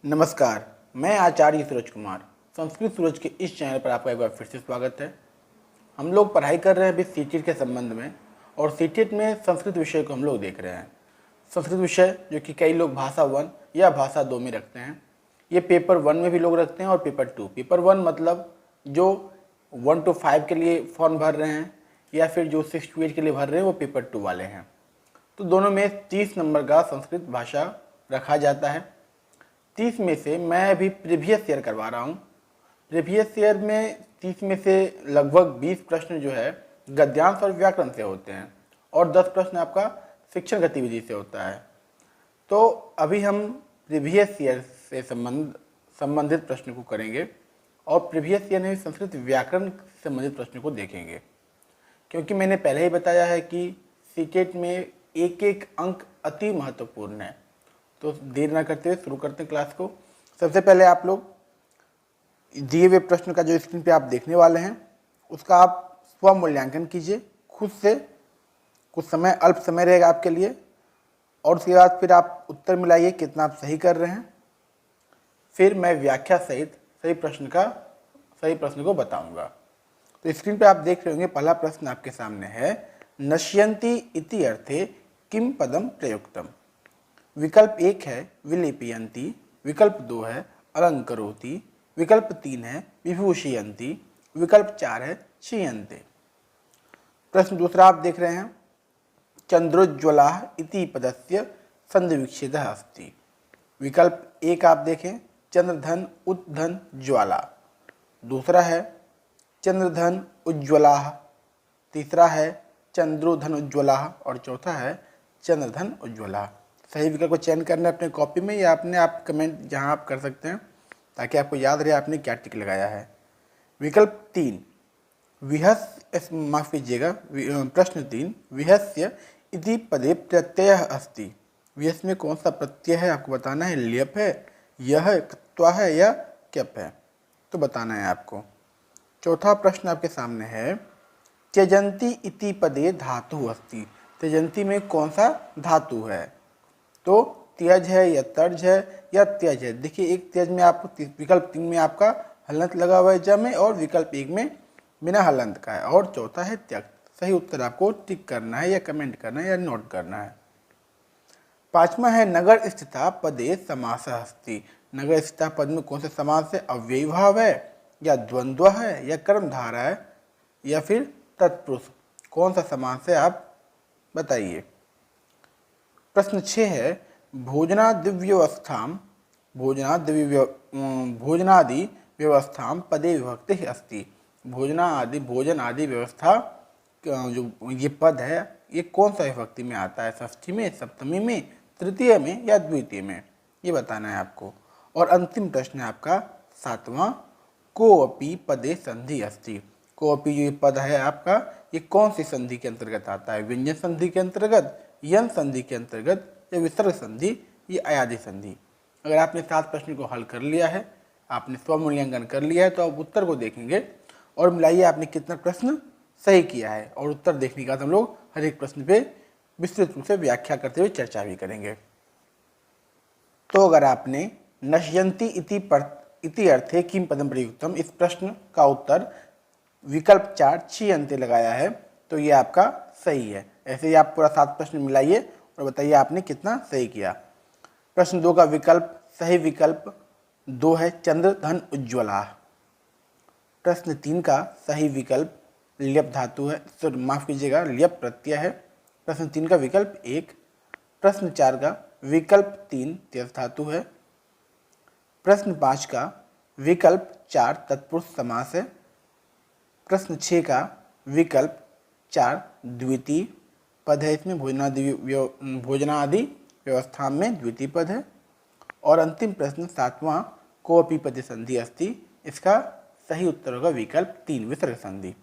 नमस्कार, मैं आचार्य सूरज कुमार। संस्कृत सूरज के इस चैनल पर आपका एक बार फिर से स्वागत है। हम लोग पढ़ाई कर रहे हैं अभी सीटेट के संबंध में, और सीटेट में संस्कृत विषय को हम लोग देख रहे हैं। संस्कृत विषय जो कि कई लोग भाषा 1 या भाषा 2 में रखते हैं, ये पेपर 1 में भी लोग रखते हैं और पेपर 2। पेपर 1 मतलब जो 1 to 5 के लिए फॉर्म भर रहे हैं या फिर जो 6 to 8 के लिए भर रहे हैं, वो पेपर 2 वाले हैं। तो दोनों में 30 नंबर का संस्कृत भाषा रखा जाता है। 30 में से मैं अभी प्रीवियस ईयर करवा रहा हूँ। प्रीवियस ईयर में 30 में से लगभग 20 प्रश्न जो है गद्यांश और व्याकरण से होते हैं, और 10 प्रश्न आपका शिक्षण गतिविधि से होता है। तो अभी हम प्रीवियस ईयर से संबंधित प्रश्न को करेंगे, और प्रीवियस ईयर में संस्कृत व्याकरण से संबंधित प्रश्न को देखेंगे, क्योंकि मैंने पहले ही बताया है कि सीटेट में एक एक अंक अति महत्वपूर्ण है। तो देर ना करते हुए शुरू करते हैं क्लास को। सबसे पहले आप लोग दिए हुए प्रश्न का जो स्क्रीन पे आप देखने वाले हैं, उसका आप स्व मूल्यांकन कीजिए खुद से। कुछ समय, अल्प समय रहेगा आपके लिए, और उसके बाद फिर आप उत्तर मिलाइए कितना आप सही कर रहे हैं। फिर मैं व्याख्या सहित सही प्रश्न को बताऊंगा। तो स्क्रीन पे आप देख रहे होंगे, पहला प्रश्न आपके सामने है, नश्यन्ति इति अर्थे किम पदम प्रयुक्तम। विकल्प 1 है विलेपयन्ति, विकल्प 2 है अलंकरोति, विकल्प 3 है विभूषयन्ति, विकल्प 4 है क्षीयन्ते। प्रश्न दूसरा आप देख रहे हैं, चंद्रोज्ज्वला इति पदस्य संधिविच्छेदः अस्ति। विकल्प 1 आप देखें, चंद्रधन उद्धन ज्वाला। दूसरा है चंद्रधन उज्ज्वला, तीसरा है चंद्रोधन उज्ज्वला, और चौथा है चंद्रधन उज्ज्वला। सही विकल्प को चयन करना है अपने कॉपी में, या अपने आप कमेंट जहां आप कर सकते हैं, ताकि आपको याद रहे आपने क्या टिक लगाया है। विकल्प 3 विहस्य, माफ कीजिएगा, प्रश्न 3 विहस्य इति पदे प्रत्यय अस्ति। विहस्य में कौन सा प्रत्यय है आपको बताना है, ल्यप है, यह क्त्वा है या क्यप है, तो बताना है आपको। चौथा प्रश्न आपके सामने है, त्यजंती इति पदे धातु अस्ति। त्यजंती में कौन सा धातु है, तो त्यज है या तर्ज है या त्यज है। देखिए, एक त्यज में आपको, विकल्प 3 में आपका हलंत लगा हुआ है ज में, और विकल्प 1 में बिना हलंत का है, और चौथा है त्यक्त। सही उत्तर आपको टिक करना है या कमेंट करना है या नोट करना है। पांचवा है नगर स्थिता पदे समासः अस्ति। नगर स्थिता पद में कौन सा समास है, अव्ययी भाव है या द्वंद्व है या कर्मधारा है या फिर तत्पुरुष, कौन सा समास है आप बताइए। प्रश्न 6 है, भोजनादि व्यवस्था पदे विभक्ति अस्ति। भोजन आदि व्यवस्था जो ये पद है, ये कौन सा विभक्ति में आता है, षष्ठी में, सप्तमी में, तृतीय में या द्वितीय में, ये बताना है आपको। और अंतिम प्रश्न है आपका 7वां, कोऽपि पदे संधि अस्ति। कोऽपि जो ये पद है आपका, ये कौन सी संधि के अंतर्गत आता है, व्यंजन संधि के अंतर्गत, यन संधि के अंतर्गत या विसर्ग संधि या अयादि संधि। अगर आपने 7 प्रश्न को हल कर लिया है, आपने स्वमूल्यांकन कर लिया है, तो आप उत्तर को देखेंगे और मिलाइए आपने कितना प्रश्न सही किया है, और उत्तर देखने के बाद हम लोग हर एक प्रश्न पे विस्तृत रूप से व्याख्या करते हुए चर्चा भी करेंगे। तो अगर आपने नश्यन्ति इति अर्थे किम पदम प्रयुक्तम, इस प्रश्न का उत्तर विकल्प 4 क्षीयन्ते लगाया है, तो ये आपका सही है। ऐसे ही आप पूरा 7 प्रश्न मिलाइए और बताइए आपने कितना सही किया। प्रश्न 2 का सही विकल्प 2 है चंद्रधन उज्ज्वला। प्रश्न 3 का सही विकल्प ल्यप धातु है, माफ कीजिएगा, ल्यप प्रत्यय है। प्रश्न 3 का विकल्प 1। प्रश्न 4 का विकल्प 3 त्यज धातु है। प्रश्न 5 का विकल्प 4 तत्पुरुष समास है। प्रश्न 6 का विकल्प 4 द्वितीय पद है, इसमें भोजनादि व्यवस्था में द्वितीय पद है। और अंतिम प्रश्न 7वां, कोऽपि पदे संधि अस्ति, इसका सही उत्तर होगा विकल्प 3 विसर्ग संधि।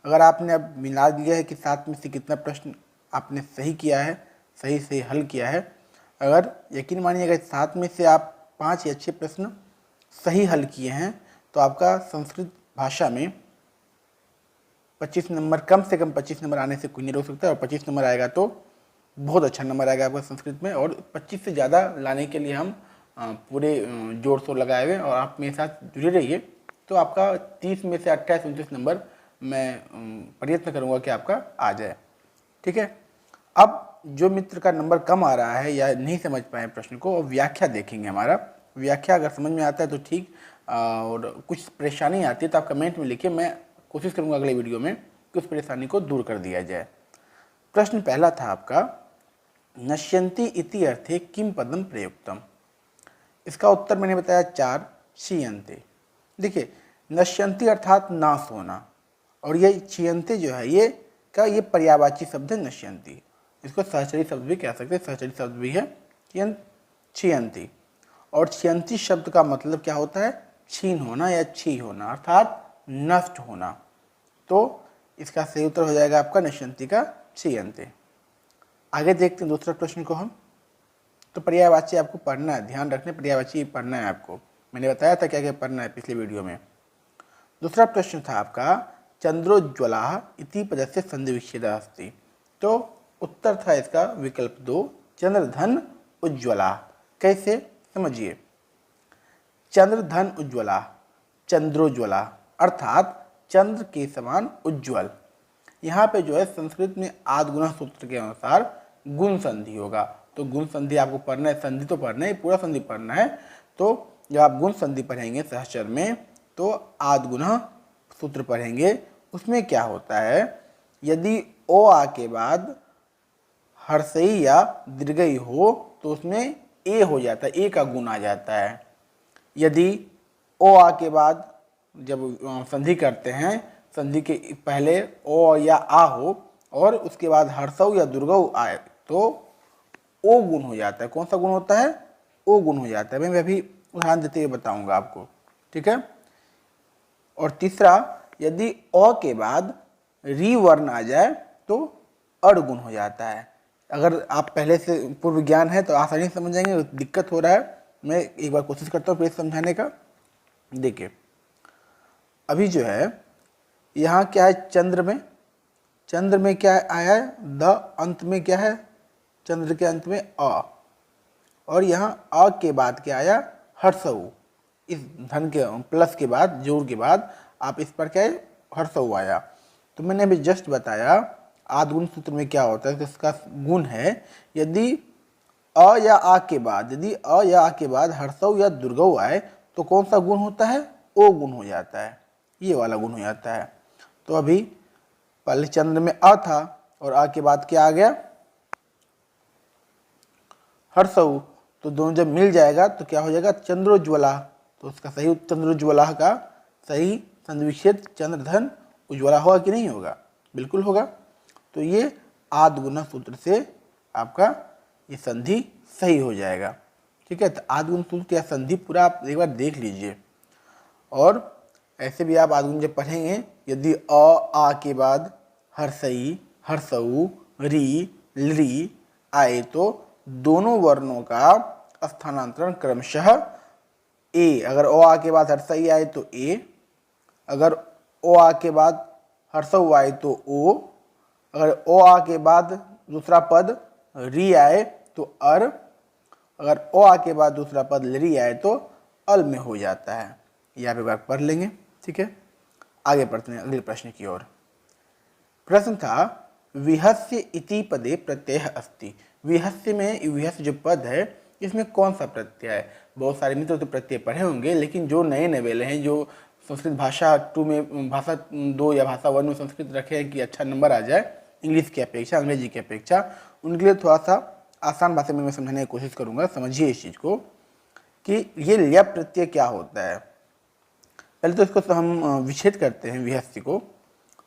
अगर आपने अब मिला दिया है कि 7 में से कितना प्रश्न आपने सही किया है, सही से हल किया है, अगर यकीन मानिएगा 7 में से आप 5 या 6 प्रश्न सही हल किए हैं, तो आपका संस्कृत भाषा में 25 नंबर, कम से कम 25 नंबर आने से कोई नहीं रोक सकता, और 25 नंबर आएगा तो बहुत अच्छा नंबर आएगा आपका संस्कृत में। और 25 से ज़्यादा लाने के लिए हम पूरे जोर शोर लगाए हुए और आप मेरे साथ जुड़े रहिए। तो आपका 30 में से 28-29 नंबर मैं प्रयत्न करूँगा कि आपका आ जाए। ठीक है। अब जो मित्र का नंबर कम आ रहा है या नहीं समझ पाए प्रश्न को, व्याख्या देखेंगे। हमारा व्याख्या अगर समझ में आता है तो ठीक, और कुछ परेशानी आती है तो आप कमेंट में लिखिए, मैं कोशिश करूँगा अगले वीडियो में कि उस परेशानी को दूर कर दिया जाए। प्रश्न पहला था आपका, नश्यन्ति इति अर्थे किम पदम प्रयुक्तम। इसका उत्तर मैंने बताया 4, क्षीयन्ते। देखिए, नश्यन्ति अर्थात नाश होना, और ये क्षीयन्ते जो है ये पर्यायवाची शब्द है नश्यन्ति। इसको सहचरी शब्द भी कह सकते हैं, सहचरी शब्द भी है क्षीयन्ति। और क्षीयन्ति शब्द का मतलब क्या होता है? क्षीण होना या क्षी होना, अर्थात नष्ट होना। तो इसका सही उत्तर हो जाएगा आपका नश्यन्ति का क्षीयन्ते। आगे देखते हैं दूसरा प्रश्न को हम। तो पर्यायवाची आपको पढ़ना है, ध्यान रखने, पर्यायवाची पढ़ना है आपको। मैंने बताया था क्या क्या पढ़ना है पिछले वीडियो में। दूसरा प्रश्न था आपका, चंद्रोज्ज्वला इति पदस्य संधि विच्छेदः अस्ति। तो उत्तर था इसका विकल्प 2, चंद्रधन उज्ज्वला। कैसे, समझिए। चंद्रधन उज्ज्वला, चंद्रोज्ज्वला अर्थात चंद्र के समान उज्ज्वल। यहाँ पे जो है संस्कृत में आद्गुणः सूत्र के अनुसार गुण संधि होगा। तो गुण संधि आपको पढ़ना है, संधि तो पढ़ना है, पूरा संधि पढ़ना है। तो जब आप गुण संधि पढ़ेंगे सहचर में तो आद्गुणः सूत्र पढ़ेंगे। उसमें क्या होता है, यदि ओ आ के बाद हर्षई या दीर्घई हो तो उसमें ए हो जाता है, ए का गुण आ जाता है। यदि ओ आ के बाद जब संधि करते हैं, संधि के पहले ओ या आ हो और उसके बाद हर्षौ या दुर्गौ आए तो ओ गुण हो जाता है। कौन सा गुण होता है? ओ गुण हो जाता है। मैं अभी उदाहरण देते हुए बताऊंगा आपको। ठीक है। और तीसरा, यदि अ के बाद री वर्ण आ जाए तो अड़ गुण हो जाता है। अगर आप पहले से पूर्व ज्ञान है तो आसानी से समझ जाएंगे, दिक्कत हो रहा है मैं एक बार कोशिश करता हूँ फिर समझाने का। देखिए, अभी जो है यहाँ क्या है, चंद्र में क्या आया है, द अंत में क्या है, चंद्र के अंत में अ, और यहाँ अ के बाद क्या आया, हर्षऊ। इस धन के प्लस के बाद, जोड़ के बाद आप इस पर क्या है, हर्षऊ आया। तो मैंने अभी जस्ट बताया आद्गुण सूत्र में क्या होता है, तो इसका गुण है यदि अ या आ के बाद, यदि अ या आ के बाद हर्षऊ या दुर्गऊ आए तो कौन सा गुण होता है, ओ गुण हो जाता है, ये वाला गुण हो जाता है। तो अभी पहले चंद्र में अ था और आ के बाद क्या आ गया, हर्षऊ। तो दोनों जब मिल जाएगा तो क्या हो जाएगा, चंद्रोज्ज्वला। तो उसका सही चंद्रोज्ज्वला का सही संधि विच्छेद चंद्रधन उज्ज्वला होगा कि नहीं होगा? बिल्कुल होगा। तो ये आद्गुण सूत्र से आपका ये संधि सही हो जाएगा। ठीक है। तो आद्गुण सूत्र या संधि पूरा आप एक बार देख लीजिए। और ऐसे भी आप आद्गुण जब पढ़ेंगे, यदि अ आ के बाद हर्षई, हर्षऊ, री, लृ आए तो दोनों वर्णों का स्थानांतरण क्रमशः ए, अगर ओ आ के बाद हर्षई आए तो ए, अगर ओ आ के बाद हर्षऊ आए तो ओ, अगर ओ आ के बाद दूसरा पद री आए तो अर, अगर ओ आ के बाद दूसरा पद लरी आए तो अल में हो जाता है। यह आप एक बार पढ़ लेंगे। ठीक है। आगे बढ़ते हैं अगले प्रश्न की ओर। प्रश्न था, विहस्य इति पदे प्रत्यय अस्ति। विहस्य में विहस्य जो पद है इसमें कौन सा प्रत्यय है? बहुत सारे मित्र तो प्रत्यय पढ़े होंगे, लेकिन जो नए नवेले हैं, जो संस्कृत भाषा 2 में, भाषा 2 या भाषा 1 में संस्कृत रखे हैं कि अच्छा नंबर आ जाए इंग्लिश की अपेक्षा, अंग्रेजी की अपेक्षा, उनके लिए थोड़ा सा आसान भाषा में मैं समझाने की कोशिश करूंगा। समझिए इस चीज़ को कि ये ल्यप प्रत्यय क्या होता है। पहले तो इसको हम विच्छेद करते हैं विहस्य को।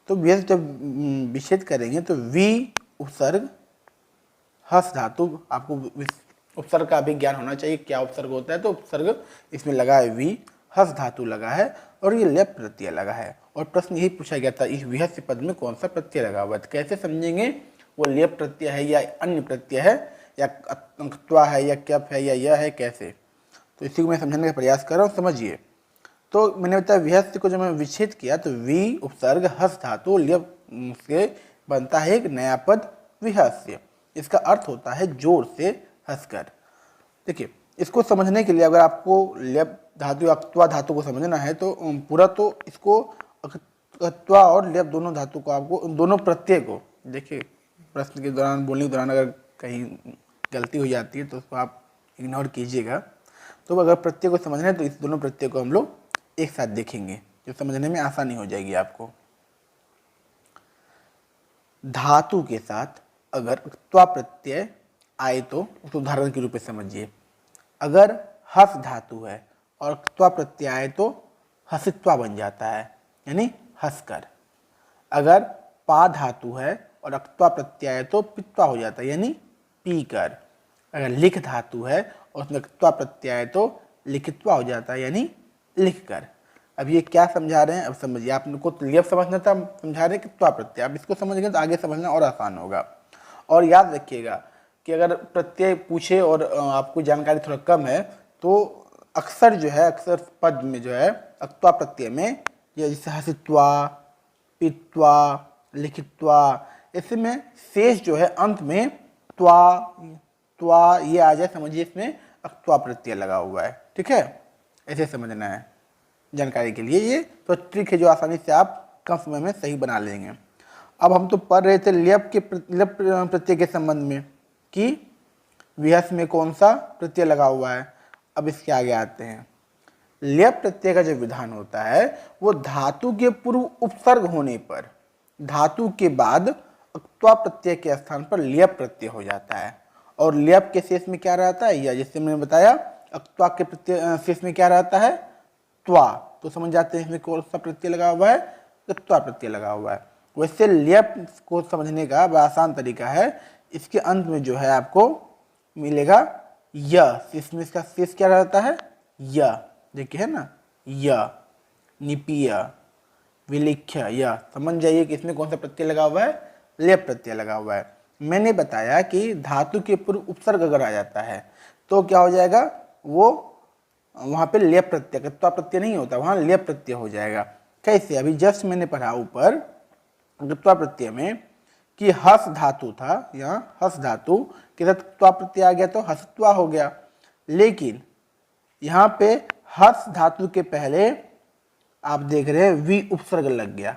तो विहस्य जब विच्छेद करेंगे तो वी उपसर्ग हस धातु, आपको उपसर्ग का भी ज्ञान होना चाहिए, क्या उपसर्ग होता है। तो उपसर्ग इसमें लगा है वी, हस धातु लगा है और ये ल्यप प्रत्यय लगा है। और प्रश्न यही पूछा गया था, इस विहस्य पद में कौन सा प्रत्यय लगा हुआ है। कैसे समझेंगे वो ल्यप प्रत्यय है या अन्य प्रत्यय है या त्वा है या क्यप है या यह है, कैसे? तो इसी को मैं समझाने का प्रयास कर रहा हूँ, समझिए। तो मैंने बताया विहस्य को जब मैं विच्छेद किया तो वी उपसर्ग हस धातु ल्यप से बनता है एक नया पद विहस्य। इसका अर्थ होता है जोर से हंसकर। देखिए, इसको समझने के लिए अगर आपको लेप धातु या अक्त्वा धातु को समझना है तो पूरा, तो इसको अक्त्वा और लेप दोनों धातु को आपको, दोनों प्रत्यय को, देखिए प्रश्न के दौरान, बोलने के दौरान अगर कहीं गलती हो जाती है तो उसको आप इग्नोर कीजिएगा। तो अगर प्रत्यय को समझना है तो इस दोनों प्रत्यय को हम लोग एक साथ देखेंगे, जो समझने में आसानी हो जाएगी आपको। धातु के साथ अगर त्वा प्रत्यय आए तो उसको उदाहरण के रूप में समझिए। अगर हस धातु है और त्वा प्रत्यय आए तो हसित्वा बन जाता है, यानी हंसकर। अगर पा धातु है और अक्त्वा प्रत्यय आए तो पित्वा हो जाता है, यानी पी कर। अगर लिख धातु है और उसमें त्वा प्रत्यय आए तो लिखित्वा हो जाता है, यानी लिख कर। अब ये क्या समझा रहे हैं, अब समझिए। आप लोग को लेप समझना था, समझा रहे हैं कि त्वा प्रत्यय। अब इसको समझ गए तो आगे समझना और आसान होगा। और याद रखिएगा कि अगर प्रत्यय पूछे और आपको जानकारी थोड़ा कम है तो अक्सर जो है, अक्सर पद में जो है अक्त्वा प्रत्यय में, ये जैसे हसित्वा, पित्वा, लिखित्वा, इसमें शेष जो है अंत में त्वा ये आ जाए, समझिए इसमें अक्त्वा प्रत्यय लगा हुआ है। ठीक है, ऐसे समझना है जानकारी के लिए। ये तो ट्रिक है जो आसानी से आप कम समय में सही बना लेंगे। अब हम तो पढ़ रहे थे लेप प्रत्यय के संबंध में कि विहस में कौन सा प्रत्यय लगा हुआ है। अब इसके आगे आते हैं। लेप प्रत्यय का जो विधान होता है वो धातु के पूर्व उपसर्ग होने पर धातु के बाद अक्त्वा प्रत्यय के स्थान पर लेप प्रत्यय हो जाता है। और लेप के शेष में क्या रहता है, या जैसे मैंने बताया अक्त्वा के प्रत्यय शेष में क्या रहता है, त्वा। तो समझ जाते हैं इसमें कौन सा प्रत्यय लगा हुआ है, त्वा प्रत्यय लगा हुआ है। वैसे लेप को समझने का बड़ा आसान तरीका है, इसके अंत में जो है आपको मिलेगा य। इसमें इसका शेष क्या रहता है, य। देखिए है ना, य, निपीय, विलिख्य, य। समझ जाइए कि इसमें कौन सा प्रत्यय लगा हुआ है, लेप प्रत्यय लगा हुआ है। मैंने बताया कि धातु के पूर्व उपसर्ग अगर आ जाता है तो क्या हो जाएगा, वो वहां पे लेप प्रत्यय, त्वा प्रत्यय नहीं होता, वहां लेप प्रत्यय हो जाएगा। कैसे, अभी जस्ट मैंने पढ़ा ऊपर त्वा प्रत्यय में कि हस धातु था, यहाँ हस धातु के साथ त्वा प्रत्यय आ गया तो हसत्वा हो गया। लेकिन यहाँ पे हस धातु के पहले आप देख रहे हैं वी उपसर्ग लग गया।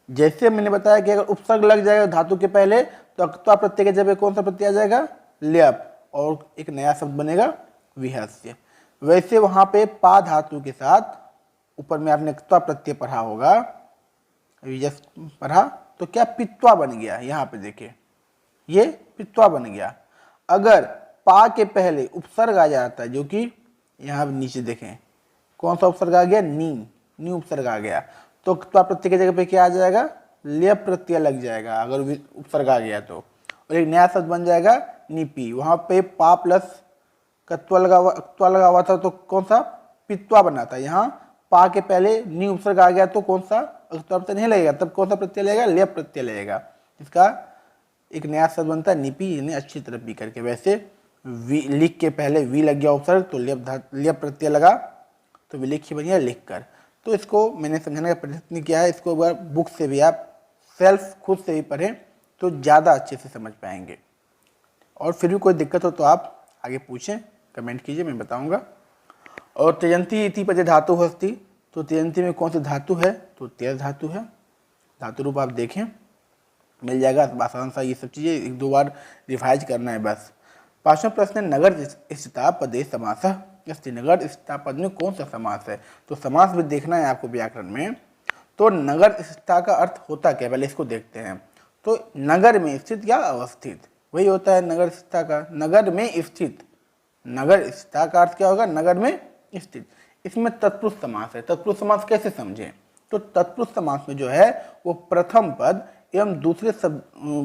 जैसे मैंने बताया कि अगर उपसर्ग लग जाएगा धातु के पहले तो अक्त्वा प्रत्यय के जगह कौन सा प्रत्यय आ जाएगा, लेप, और एक नया शब्द बनेगा विहस्य। वैसे वहां पे पा धातु के साथ ऊपर में आपने त्वा प्रत्यय पढ़ा होगा, अभी जस्ट पढ़ा, तो क्या पित्वा बन गया। यहाँ पे देखिए ये पित्वा बन गया। अगर पा के पहले उपसर्ग आ जाता है, जो कि यहाँ नीचे देखें कौन सा उपसर्ग आ गया, नी उपसर्ग आ गया, तो त्वा प्रत्यय की जगह पे क्या आ जाएगा, लेप प्रत्यय लग जाएगा अगर उपसर्ग आ गया तो। और एक नया शब्द बन जाएगा निपी। वहां पे पा प्लस कत्वा लगा हुआ था तो कौन सा, पित्वा बना था। यहाँ पा के पहले नी उपसर्ग आ गया तो कौन सा, अक्त्वा प्रत्यय नहीं लगेगा, तब कौन सा प्रत्यय लगेगा, लेप प्रत्यय लगेगा। इसका एक नया शब्द बनता है निपी, यानी अच्छी तरह पी करके। वैसे वी, लिख के पहले वी लग गया उपसर्ग तो लेप प्रत्यय लगा तो विलिख्य बन गया लिख कर। तो इसको मैंने समझाने का प्रयत्न किया है। इसको अगर बुक से भी आप सेल्फ खुद से भी पढ़ें तो ज़्यादा अच्छे से समझ पाएंगे। और फिर भी कोई दिक्कत हो तो आप आगे पूछें, कमेंट कीजिए, मैं बताऊंगा। और त्यजंती इति पदे धातु हस्ति, तो त्यजंती में कौन सी धातु है, तो त्यज धातु है। धातु रूप आप देखें मिल जाएगा, आसान सा। ये सब चीज़ें एक दो बार रिवाइज करना है बस। पांचवा प्रश्न है नगर स्थिता पदे समासः अस्ति। नगर स्थिता पद में कौन सा समास है, तो समास भी देखना है आपको व्याकरण में। तो नगर स्थिता का अर्थ होता क्या, पहले इसको देखते हैं। तो नगर में स्थित या अवस्थित, वही होता है नगर स्थिता का, नगर में स्थित। नगर स्थिता का अर्थ क्या होगा, नगर में स्थित। इसमें तत्पुरुष समास है। तत्पुरुष समास कैसे समझें, तो तत्पुरुष समास में जो है वो प्रथम पद एवं दूसरे शब्द,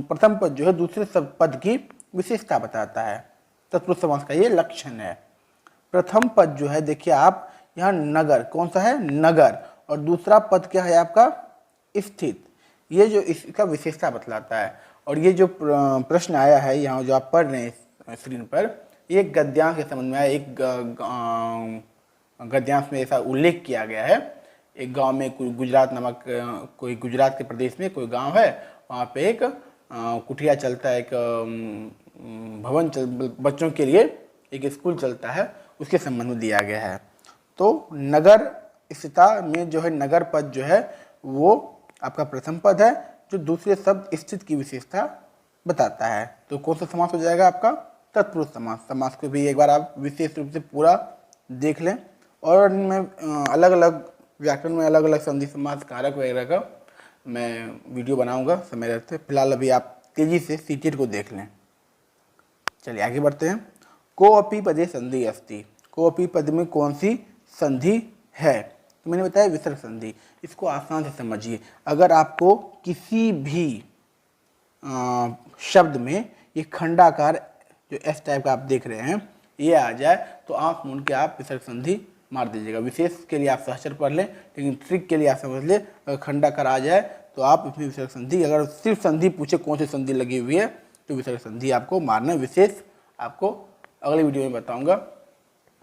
प्रथम पद जो है दूसरे शब्द पद की विशेषता बताता है। तत्पुरुष समास का ये लक्षण है। प्रथम पद जो है देखिए आप, यहाँ नगर कौन सा है, नगर, और दूसरा पद क्या है आपका, स्थित। ये जो इसका विशेषता बतलाता है। और ये जो प्रश्न आया है यहाँ जो आप पढ़ रहे हैं स्क्रीन पर, ये गद्यांश के संबंध में आया। एक गद्यांश में ऐसा उल्लेख किया गया है। एक गांव में कोई गुजरात नामक, कोई गुजरात के प्रदेश में कोई गांव है, वहाँ पे एक कुटिया चलता है, एक भवन बच्चों के लिए एक स्कूल चलता है उसके संबंध में दिया गया है। तो नगर स्थिरता में जो है नगर पद जो है वो आपका प्रथम पद है, जो दूसरे शब्द स्थित की विशेषता बताता है। तो कौन सा समास हो जाएगा आपका? तत्पुरुष समास। समास को भी एक बार आप विशेष रूप से पूरा देख लें, और इनमें अलग अलग व्याकरण में अलग अलग संधि समास कारक वगैरह का मैं वीडियो बनाऊंगा समय रहते। फिलहाल अभी आप तेजी से सीटेट को देख लें। चलिए आगे बढ़ते हैं। कोअपि पदे संधि अस्ति। कोअपि पद में कौन सी संधि है? तो मैंने बताया विसर्ग संधि। इसको आसान से समझिए। अगर आपको किसी भी शब्द में ये खंडाकार जो एस टाइप का आप देख रहे हैं ये आ जाए तो आंख मूंद के आप विसर्ग संधि मार दीजिएगा। विशेष के लिए आप सहचर पढ़ लें, लेकिन ट्रिक के लिए आप समझ लें अगर खंडाकार आ जाए तो आप इसमें विसर्ग संधि, अगर सिर्फ संधि पूछे कौन सी संधि लगी हुई है तो विसर्ग संधि आपको मारना। विशेष आपको अगले वीडियो में बताऊंगा।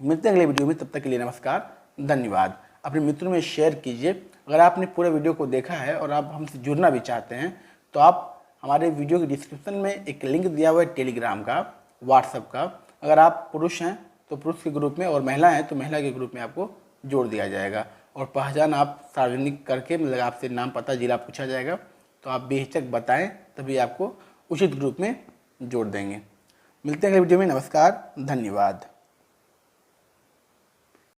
मिलते हैं अगले वीडियो में, तब तक के लिए नमस्कार, धन्यवाद। अपने मित्रों में शेयर कीजिए। अगर आपने पूरे वीडियो को देखा है और आप हमसे जुड़ना भी चाहते हैं तो आप हमारे वीडियो के डिस्क्रिप्शन में एक लिंक दिया हुआ है टेलीग्राम का, व्हाट्सएप का। अगर आप पुरुष हैं तो पुरुष के ग्रुप में, और महिला हैं तो महिला के ग्रुप में आपको जोड़ दिया जाएगा। और पहचान आप सार्वजनिक करके, मतलब आपसे नाम पता जिला पूछा जाएगा, तो आप बेहिचक बताएं, तभी आपको उचित ग्रुप में जोड़ देंगे। मिलते हैं अगले वीडियो में, नमस्कार, धन्यवाद।